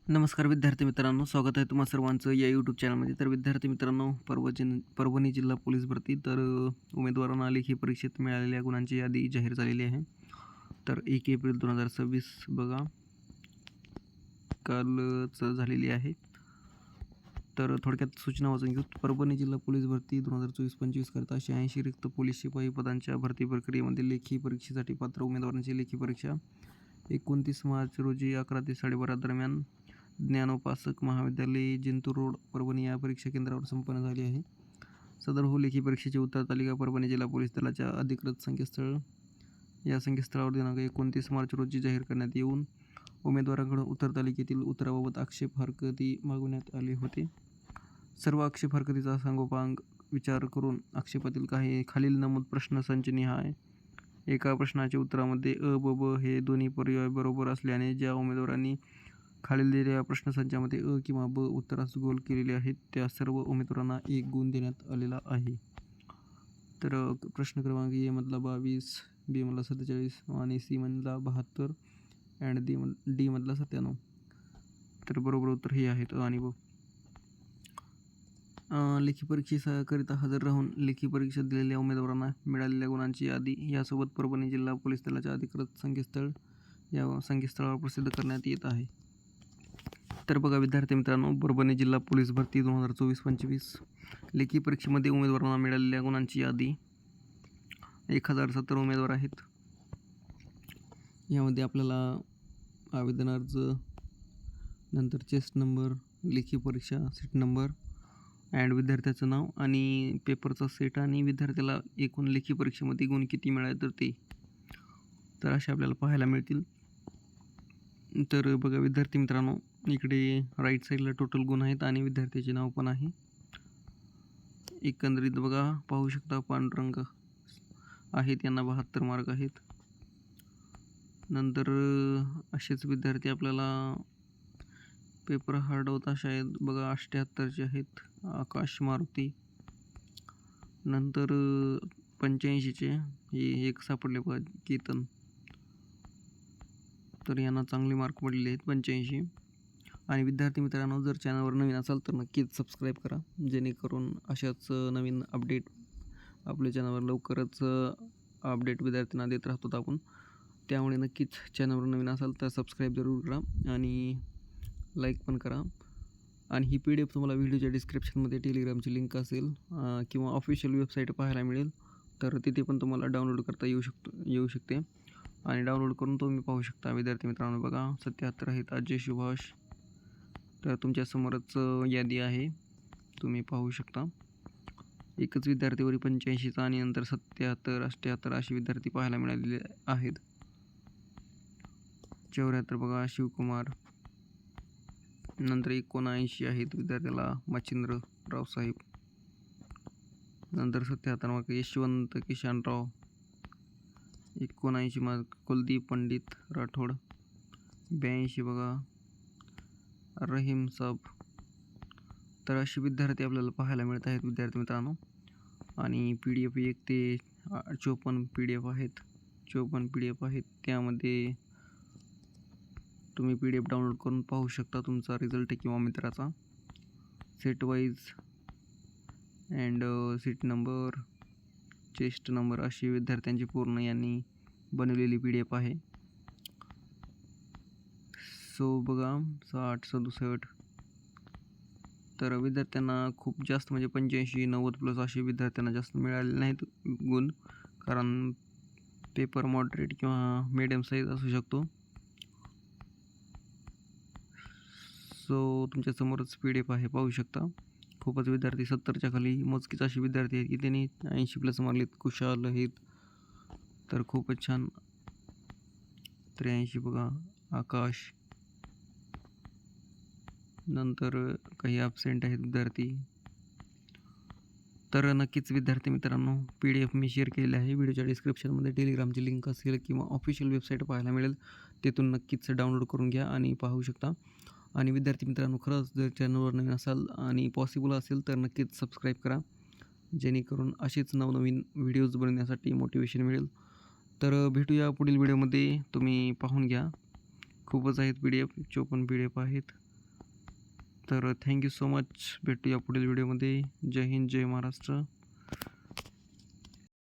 नमस्कार विद्यार्थी मित्रांनो, स्वागत आहे तुम्हा सर्वांचं या यूट्यूब चॅनलमध्ये. तर विद्यार्थी मित्रांनो, परभणी जिल्हा पोलीस भरती उमेदवारांना लेखी परीक्षेत मिळालेल्या गुणांची यादी जाहीर झालेली आहे. तर 1 एप्रिल 2026 बघा कालच झालेली आहे. तर थोडक्यात सूचना वाचून घेऊ. परभणी जिल्हा पोलीस भरती 2024-25 करता 86 रिक्त पोलीस शिपाई पदांच्या भरती प्रक्रियेमध्ये लेखी परीक्षेसाठी पात्र उमेदवारांची लेखी परीक्षा 29 मार्च रोजी 11 ते 12:30 दरम्यान ज्ञानोपासक महाविद्यालय जिंतूर रोड परभणी या परीक्षा केंद्रावर संपन्न झाली आहे. सदर लेखी परीक्षेची उत्तर तालिका परभणी जिल्हा पोलीस दलाच्या अधिकृत संकेतस्थळ या संकेतस्थळावर दिनांक 29 मार्च रोजी जाहीर करण्यात येऊन उमेदवारांकडून उत्तर तालिकेतील उत्तराबाबत आक्षेप हरकती मागवण्यात आले होते. सर्व आक्षेप हरकतीचा सांगोपांग विचार करून आक्षेपातील काही खालील नमूद प्रश्नसंच निहाय एका प्रश्नाच्या उत्तरामध्ये अ व ब हे दोन्ही पर्याय बरोबर असल्याने ज्या उमेदवारांनी खालील दिलेल्या प्रश्नसंचामध्ये अ किंवा ब उत्तरास गोल केलेले आहेत त्या सर्व उमेदवारांना 1 गुण देण्यात आलेला आहे. तर प्रश्न क्रमांक ए मधला 22, बी मधला 47 आणि सी मधला 72 अँड डी मधला 97. तर बरोबर उत्तर हे आहेत अ आणि ब. लेखी परीक्षेकरिता हजर राहून लेखी परीक्षा दिलेल्या उमेदवारांना मिळालेल्या गुणांची यादी यासोबत परभणी जिल्हा पोलीस दलाच्या अधिकृत संकेतस्थळ या संकेतस्थळावर प्रसिद्ध करण्यात येत आहे. तर बघा विद्यार्थी मित्रांनो, परभणी जिल्हा पोलीस भरती 2024-25 लेखी परीक्षेमध्ये उमेदवारांना मिळालेल्या गुणांची यादी 1070 उमेदवार आहेत. यामध्ये आपल्याला आवेदन अर्ज, नंतर चेस्ट नंबर, लेखी परीक्षा सीट नंबर अँड विद्यार्थ्याचं नाव आणि पेपरचा सेट आणि विद्यार्थ्याला एकूण लेखी परीक्षेमध्ये गुण किती मिळाले तर असे आपल्याला पाहायला मिळतील. तर बघा विद्यार्थी मित्रांनो, इकडे राईट साईडला टोटल गुण आहेत आणि विद्यार्थ्याचे नाव पण आहे. एकंदरीत बघा पाहू शकता पांडुरंग आहेत, यांना 72 मार्क आहेत. नंतर असेच विद्यार्थी आपल्याला पेपर हार्ड होता शाळेत बघा 78चे आहेत. आकाश मारुती. नंतर 85चे हे एक सापडले बघा केतन. तर यांना चांगले मार्क पडलेले आहेत 85. आणि विद्यार्थी मित्रांनो, जर चॅनलवर नवीन असाल तर नक्कीच सबस्क्राईब करा, जेणेकरून अशाच नवीन अपडेट आपल्या चॅनलवर लवकरच अपडेट विद्यार्थ्यांना देत राहतो आपण. त्यामुळे नक्कीच चॅनलवर नवीन असाल तर सबस्क्राईब जरूर करा आणि लाईक पण करा. आणि ही PDF तुम्हाला व्हिडिओच्या डिस्क्रिप्शनमध्ये टेलिग्रामची लिंक असेल किंवा ऑफिशियल वेबसाईट पाहायला मिळेल. तर तिथे पण तुम्हाला डाउनलोड करता येऊ शकते आणि डाउनलोड करून तुम्ही पाहू शकता. विद्यार्थी मित्रांनो बघा 77 आहेत अजय सुभाष. तर तुमच्यासमोरच यादी आहे, तुम्ही पाहू शकता. एकच विद्यार्थीवरी 85चा आणि नंतर 77, 78 असे विद्यार्थी पाहायला मिळालेले आहेत. 74 बघा शिवकुमार. नंतर 79 आहेत विद्यार्थ्याला मच्छिंद्र रावसाहेब. नंतर 77 मार्क यशवंत किशनराव. 79 मार्क कुलदीप पंडित राठोड. 82 बघा रहीम साब. तर असे विद्यार्थी आपल्याला पाहायला मिळत आहेत विद्यार्थी मित्रांनो. आणि PDF 1 ते 54 PDF आहेत. 54 PDF आहेत. त्यामध्ये तुम्ही PDF डाउनलोड करून पाहू शकता तुमचा रिझल्ट किंवा मित्राचा. Set wise and seat number, chest number अशी विद्यार्थ्यांची पूर्ण यांनी बनवलेली PDF आहे. सो बघा 60, 67. तर विद्यार्थ्यांना खूप जास्त म्हणजे 85, 90+ असे विद्यार्थ्यांना जास्त मिळाले नाहीत गुण, कारण पेपर मॉडरेट किंवा मीडियम साईज असू शकतो. सो तुमच्यासमोरच PDF आहे, पाहू शकता. खूपच विद्यार्थी 70च्या खाली मोजकीच असे विद्यार्थी आहेत की त्यांनी 80+ मारलेत. कुशाल आहेत. तर खूपच छान. 83 बघा आकाश. नंतर काही ॲबसेंट आहेत विद्यार्थी. तर नक्कीच विद्यार्थी मित्रांनो, PDF मी शेअर केलेली आहे. व्हिडिओच्या डिस्क्रिप्शनमध्ये टेलिग्रामची लिंक असेल किंवा ऑफिशियल वेबसाईट पाहायला मिळेल. तिथून नक्कीच डाउनलोड करून घ्या आणि पाहू शकता. आणि विद्यार्थी मित्रांनो, खरंच जर चॅनलवर नवीन असाल आणि पॉसिबल असेल तर नक्कीच सबस्क्राईब करा, जेणेकरून असेच नवनवीन व्हिडिओज बनवण्यासाठी मोटिवेशन मिळेल. तर भेटूया पुढील व्हिडिओमध्ये. तुम्ही पाहून घ्या. खूपच आहेत PDF, 54 PDF आहेत. तर थँक्यू सो मच. भेटूया पुढील व्हिडिओमध्ये. जय हिंद, जय महाराष्ट्र.